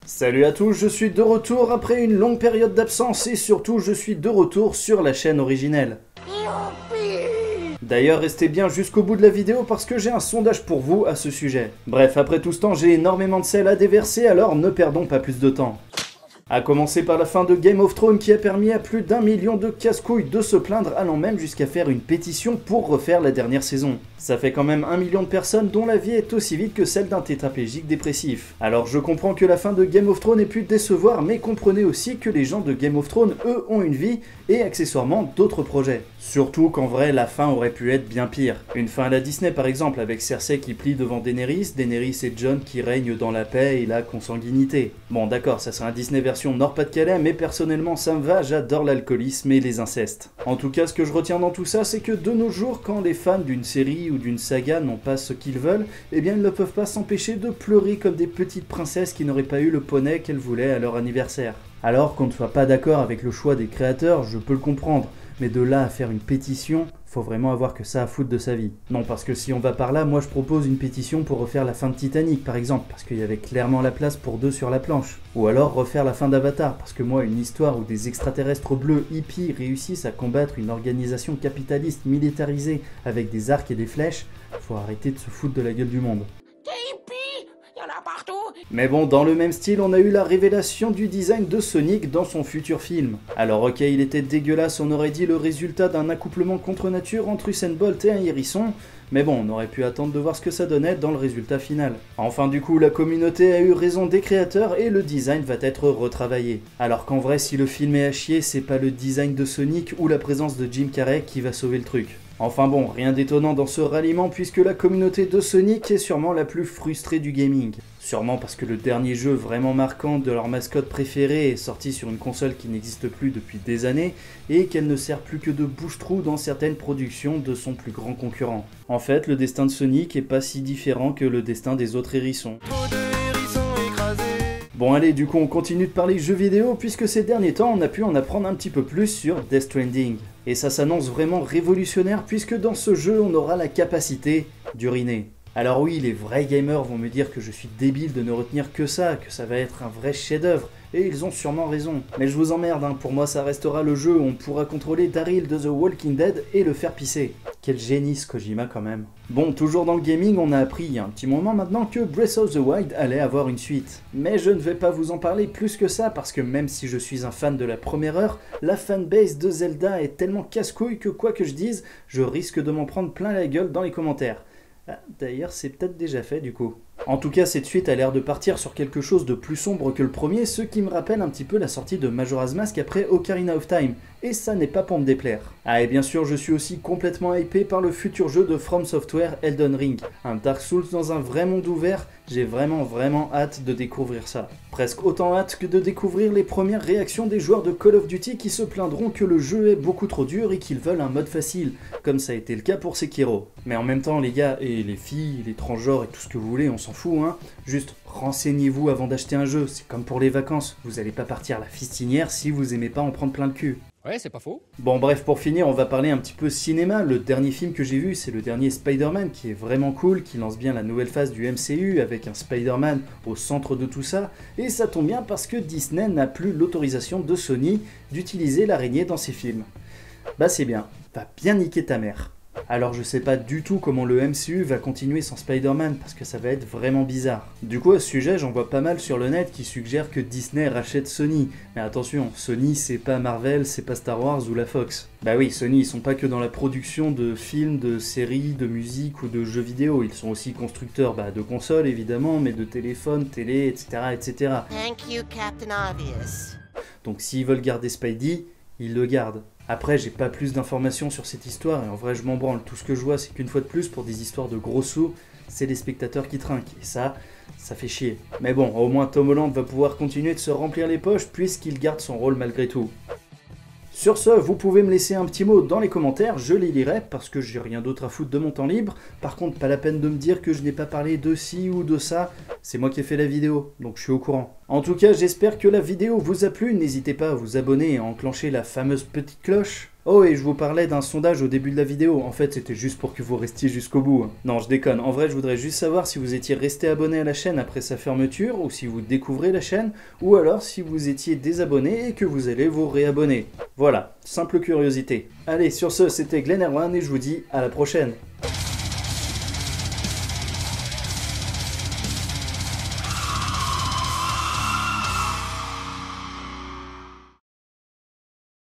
Salut à tous, je suis de retour après une longue période d'absence et surtout je suis de retour sur la chaîne originelle. D'ailleurs, restez bien jusqu'au bout de la vidéo parce que j'ai un sondage pour vous à ce sujet. Bref, après tout ce temps, j'ai énormément de sel à déverser, alors ne perdons pas plus de temps. A commencer par la fin de Game of Thrones qui a permis à plus d'1 million de casse-couilles de se plaindre, allant même jusqu'à faire une pétition pour refaire la dernière saison. Ça fait quand même 1 million de personnes dont la vie est aussi vite que celle d'un tétraplégique dépressif. Alors je comprends que la fin de Game of Thrones ait pu décevoir, mais comprenez aussi que les gens de Game of Thrones, eux, ont une vie et accessoirement d'autres projets. Surtout qu'en vrai, la fin aurait pu être bien pire. Une fin à la Disney par exemple, avec Cersei qui plie devant Daenerys et Jon qui règnent dans la paix et la consanguinité. Bon d'accord, ça serait un Disney version Nord-Pas-de-Calais, mais personnellement ça me va, j'adore l'alcoolisme et les incestes. En tout cas, ce que je retiens dans tout ça, c'est que de nos jours, quand les fans d'une série ou d'une saga n'ont pas ce qu'ils veulent, eh bien ils ne peuvent pas s'empêcher de pleurer comme des petites princesses qui n'auraient pas eu le poney qu'elles voulaient à leur anniversaire. Alors qu'on ne soit pas d'accord avec le choix des créateurs, je peux le comprendre, mais de là à faire une pétition, faut vraiment avoir que ça à foutre de sa vie. Non, parce que si on va par là, moi je propose une pétition pour refaire la fin de Titanic par exemple, parce qu'il y avait clairement la place pour deux sur la planche. Ou alors refaire la fin d'Avatar, parce que moi une histoire où des extraterrestres bleus hippies réussissent à combattre une organisation capitaliste militarisée avec des arcs et des flèches, faut arrêter de se foutre de la gueule du monde. Mais bon, dans le même style, on a eu la révélation du design de Sonic dans son futur film. Alors ok, il était dégueulasse, on aurait dit le résultat d'un accouplement contre nature entre Usain Bolt et un hérisson, mais bon, on aurait pu attendre de voir ce que ça donnait dans le résultat final. Enfin du coup, la communauté a eu raison des créateurs et le design va être retravaillé. Alors qu'en vrai, si le film est à chier, c'est pas le design de Sonic ou la présence de Jim Carrey qui va sauver le truc. Enfin bon, rien d'étonnant dans ce ralliement puisque la communauté de Sonic est sûrement la plus frustrée du gaming. Sûrement parce que le dernier jeu vraiment marquant de leur mascotte préférée est sorti sur une console qui n'existe plus depuis des années et qu'elle ne sert plus que de bouche-trou dans certaines productions de son plus grand concurrent. En fait, le destin de Sonic est pas si différent que le destin des autres hérissons. Bon allez, du coup on continue de parler jeux vidéo puisque ces derniers temps on a pu en apprendre un petit peu plus sur Death Stranding. Et ça s'annonce vraiment révolutionnaire puisque dans ce jeu on aura la capacité d'uriner. Alors oui, les vrais gamers vont me dire que je suis débile de ne retenir que ça va être un vrai chef-d'œuvre, et ils ont sûrement raison. Mais je vous emmerde, hein, pour moi ça restera le jeu où on pourra contrôler Daryl de The Walking Dead et le faire pisser. Quel génie ce Kojima quand même. Bon, toujours dans le gaming, on a appris il y a un petit moment maintenant que Breath of the Wild allait avoir une suite. Mais je ne vais pas vous en parler plus que ça parce que même si je suis un fan de la première heure, la fanbase de Zelda est tellement casse-couille que quoi que je dise, je risque de m'en prendre plein la gueule dans les commentaires. Ah, d'ailleurs, c'est peut-être déjà fait du coup. En tout cas, cette suite a l'air de partir sur quelque chose de plus sombre que le premier, ce qui me rappelle un petit peu la sortie de Majora's Mask après Ocarina of Time, et ça n'est pas pour me déplaire. Ah, et bien sûr, je suis aussi complètement hypé par le futur jeu de From Software, Elden Ring, un Dark Souls dans un vrai monde ouvert, j'ai vraiment hâte de découvrir ça. Presque autant hâte que de découvrir les premières réactions des joueurs de Call of Duty qui se plaindront que le jeu est beaucoup trop dur et qu'ils veulent un mode facile, comme ça a été le cas pour Sekiro. Mais en même temps, les gars, et les filles, les transgenres et tout ce que vous voulez, on s'en fout, hein. Juste renseignez-vous avant d'acheter un jeu, c'est comme pour les vacances, vous allez pas partir à la fistinière si vous aimez pas en prendre plein le cul. Ouais, c'est pas faux. Bon bref, pour finir, on va parler un petit peu cinéma. Le dernier film que j'ai vu, c'est le dernier Spider-Man qui est vraiment cool, qui lance bien la nouvelle phase du MCU avec un Spider-Man au centre de tout ça. Et ça tombe bien parce que Disney n'a plus l'autorisation de Sony d'utiliser l'araignée dans ses films. Bah c'est bien, va bien niquer ta mère. Alors je sais pas du tout comment le MCU va continuer sans Spider-Man parce que ça va être vraiment bizarre. Du coup à ce sujet j'en vois pas mal sur le net qui suggèrent que Disney rachète Sony. Mais attention, Sony c'est pas Marvel, c'est pas Star Wars ou la Fox. Bah oui, Sony ils sont pas que dans la production de films, de séries, de musique ou de jeux vidéo. Ils sont aussi constructeurs de consoles évidemment, mais de téléphones, télé, etc. etc. Thank you, Captain Obvious. Donc s'ils veulent garder Spidey, ils le gardent. Après, j'ai pas plus d'informations sur cette histoire et en vrai je m'en branle. Tout ce que je vois c'est qu'une fois de plus pour des histoires de gros sous, c'est les spectateurs qui trinquent et ça fait chier. Mais bon, au moins Tom Holland va pouvoir continuer de se remplir les poches puisqu'il garde son rôle malgré tout. Sur ce, vous pouvez me laisser un petit mot dans les commentaires, je les lirai parce que j'ai rien d'autre à foutre de mon temps libre. Par contre, pas la peine de me dire que je n'ai pas parlé de ci ou de ça, c'est moi qui ai fait la vidéo, donc je suis au courant. En tout cas, j'espère que la vidéo vous a plu, n'hésitez pas à vous abonner et à enclencher la fameuse petite cloche. Oh, et je vous parlais d'un sondage au début de la vidéo, en fait c'était juste pour que vous restiez jusqu'au bout. Non, je déconne, en vrai je voudrais juste savoir si vous étiez resté abonné à la chaîne après sa fermeture, ou si vous découvrez la chaîne, ou alors si vous étiez désabonné et que vous allez vous réabonner. Voilà, simple curiosité. Allez, sur ce, c'était Glenn Erwan et je vous dis à la prochaine.